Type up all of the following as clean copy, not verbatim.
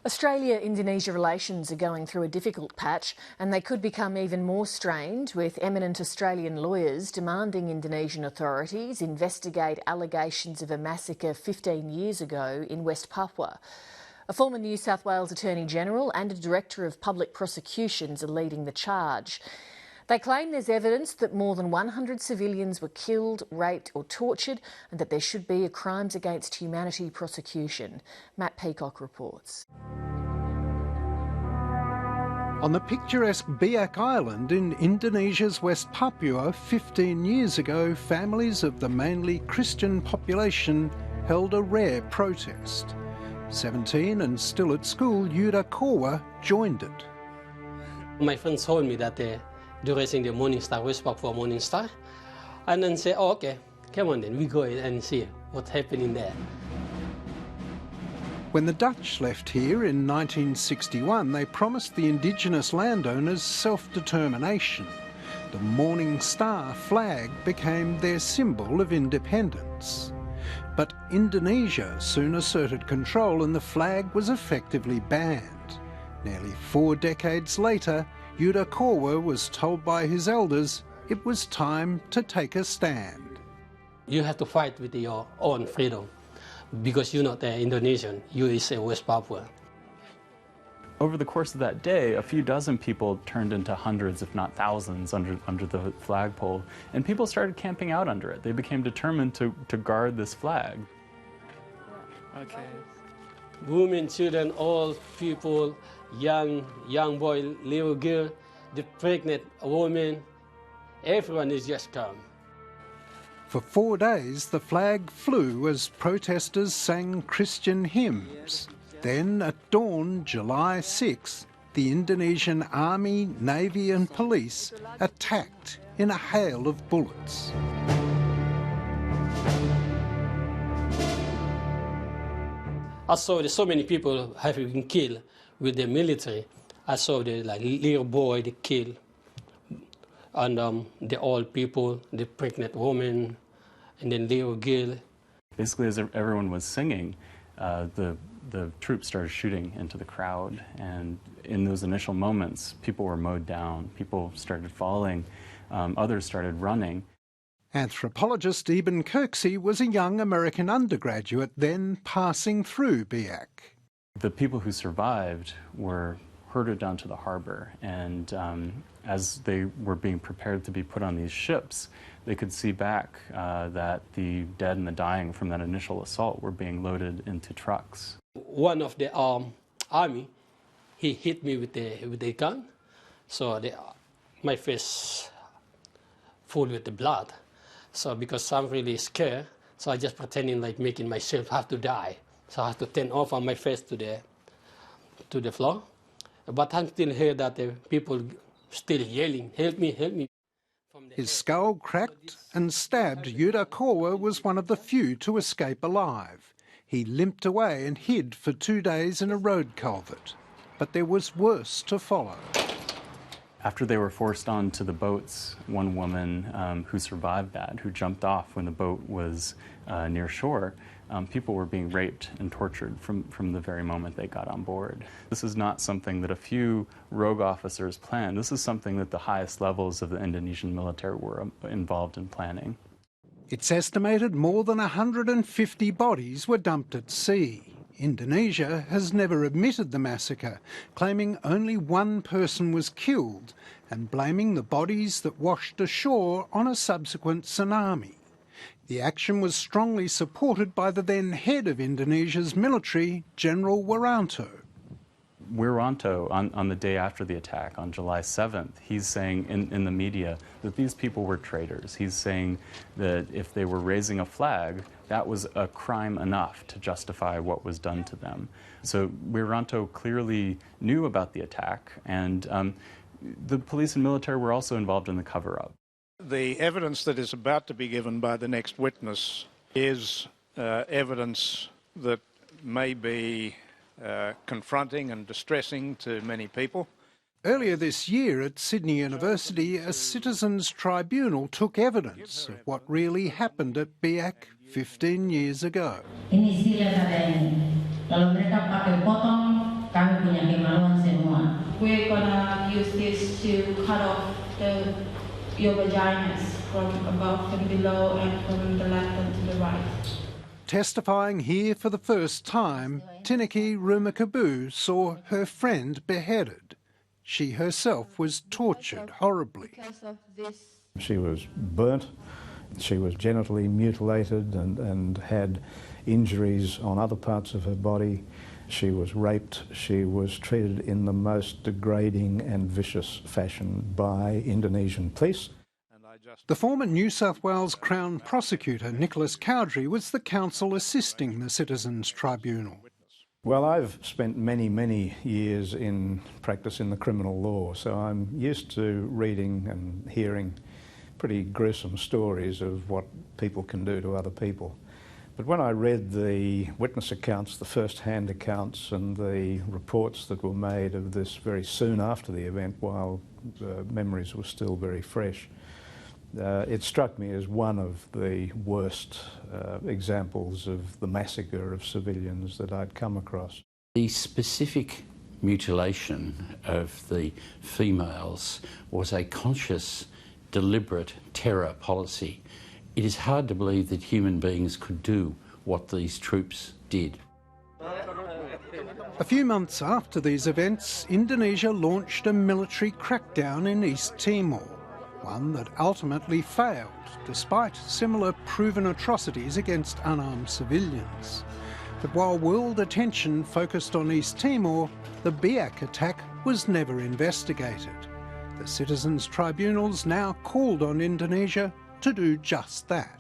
Australia-Indonesia relations are going through a difficult patch, and they could become even more strained, with eminent Australian lawyers demanding Indonesian authorities investigate allegations of a massacre 15 years ago in West Papua. A former New South Wales Attorney-General and a Director of Public Prosecutions are leading the charge. They claim there's evidence that more than 100 civilians were killed, raped or tortured, and that there should be a crimes against humanity prosecution. Matt Peacock reports. On the picturesque Biak Island in Indonesia's West Papua, 15 years ago, families of the mainly Christian population held a rare protest. 17 and still at school, Yuda Korwa joined it. My friends told me that they're raising the Morning Star, West Papua Morning Star, and then say, oh, okay, come on then, we go and see what's happening there. When the Dutch left here in 1961, they promised the indigenous landowners self-determination. The Morning Star flag became their symbol of independence. But Indonesia soon asserted control and the flag was effectively banned. Nearly 4 decades later, Yuda Korwa was told by his elders it was time to take a stand. You have to fight with your own freedom because you're not Indonesian, you is West Papua. Over the course of that day, a few dozen people turned into hundreds, if not thousands, under the flagpole, and people started camping out under it. They became determined to guard this flag. Okay. Women, children, old people, young boy, little girl, the pregnant woman, everyone is just come. For 4 days, the flag flew as protesters sang Christian hymns. Then, at dawn, July 6, the Indonesian Army, Navy and Police attacked in a hail of bullets. I saw so many people have been killed with the military. I saw the little boy they killed, and the old people, the pregnant woman, and then little girl. Basically, as everyone was singing, the troops started shooting into the crowd, and in those initial moments, people were mowed down, people started falling, others started running. Anthropologist Eben Kirksey was a young American undergraduate then passing through Biak. The people who survived were herded down to the harbour, and as they were being prepared to be put on these ships, they could see back that the dead and the dying from that initial assault were being loaded into trucks. One of the army, he hit me with the gun, so my face full with the blood. So because I'm really scared, so I just pretending like making myself have to die. So I have to turn off on my face to the floor. But I'm still here that the people still yelling, help me, help me. His skull cracked and stabbed, Yuda Korwa was one of the few to escape alive. He limped away and hid for 2 days in a road culvert. But there was worse to follow. After they were forced onto the boats, one woman who survived that, who jumped off when the boat was near shore, people were being raped and tortured from the very moment they got on board. This is not something that a few rogue officers planned. This is something that the highest levels of the Indonesian military were involved in planning. It's estimated more than 150 bodies were dumped at sea. Indonesia has never admitted the massacre, claiming only 1 person was killed and blaming the bodies that washed ashore on a subsequent tsunami. The action was strongly supported by the then head of Indonesia's military, General Wiranto. Wiranto, on the day after the attack, on July 7th, he's saying in the media that these people were traitors. He's saying that if they were raising a flag, that was a crime enough to justify what was done to them. So Wiranto clearly knew about the attack, and the police and military were also involved in the cover-up. The evidence that is about to be given by the next witness is evidence that may be confronting and distressing to many people. Earlier this year at Sydney University, a citizens' tribunal took evidence of what really happened at Biak 15 years ago. Ini sila katanya. Lalu mereka pakai potong used to cut off your vaginas from above and below and from the left and to the right. Testifying here for the first time, Tineke Rumakabu saw her friend beheaded. She herself was tortured horribly. She was burnt, she was genitally mutilated and had injuries on other parts of her body. She was raped. She was treated in the most degrading and vicious fashion by Indonesian police. The former New South Wales Crown Prosecutor, Nicholas Cowdery, was the counsel assisting the Citizens Tribunal. Well, I've spent many years in practice in the criminal law, so I'm used to reading and hearing pretty gruesome stories of what people can do to other people. But when I read the witness accounts, the first-hand accounts and the reports that were made of this very soon after the event, while memories were still very fresh, it struck me as one of the worst examples of the massacre of civilians that I'd come across. The specific mutilation of the females was a conscious, deliberate terror policy. It is hard to believe that human beings could do what these troops did. A few months after these events, Indonesia launched a military crackdown in East Timor, one that ultimately failed, despite similar proven atrocities against unarmed civilians. But while world attention focused on East Timor, the Biak attack was never investigated. The Citizens Tribunals now called on Indonesia to do just that.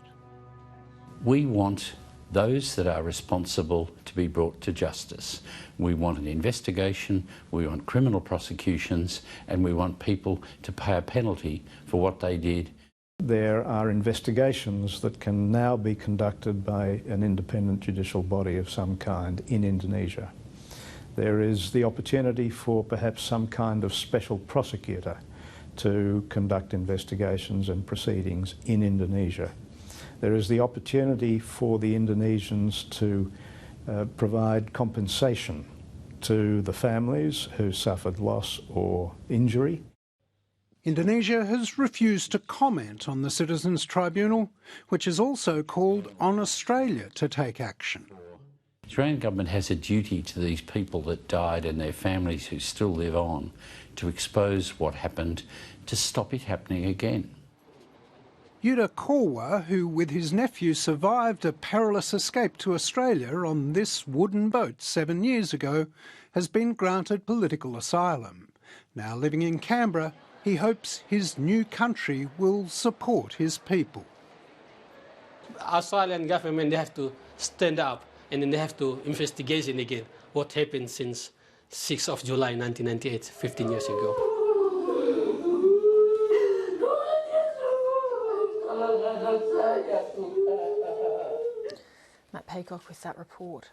We want those that are responsible to be brought to justice. We want an investigation, we want criminal prosecutions, and we want people to pay a penalty for what they did. There are investigations that can now be conducted by an independent judicial body of some kind in Indonesia. There is the opportunity for perhaps some kind of special prosecutor to conduct investigations and proceedings in Indonesia. There is the opportunity for the Indonesians to provide compensation to the families who suffered loss or injury. Indonesia has refused to comment on the Citizens Tribunal, which has also called on Australia to take action. The Australian government has a duty to these people that died and their families who still live on to expose what happened, to stop it happening again. Yuda Korwa, who with his nephew survived a perilous escape to Australia on this wooden boat 7 years ago, has been granted political asylum. Now living in Canberra, he hopes his new country will support his people. Australian government, they have to stand up and then they have to investigate again what happened since 6th of July 1998, 15 years ago. Matt Peacock with that report.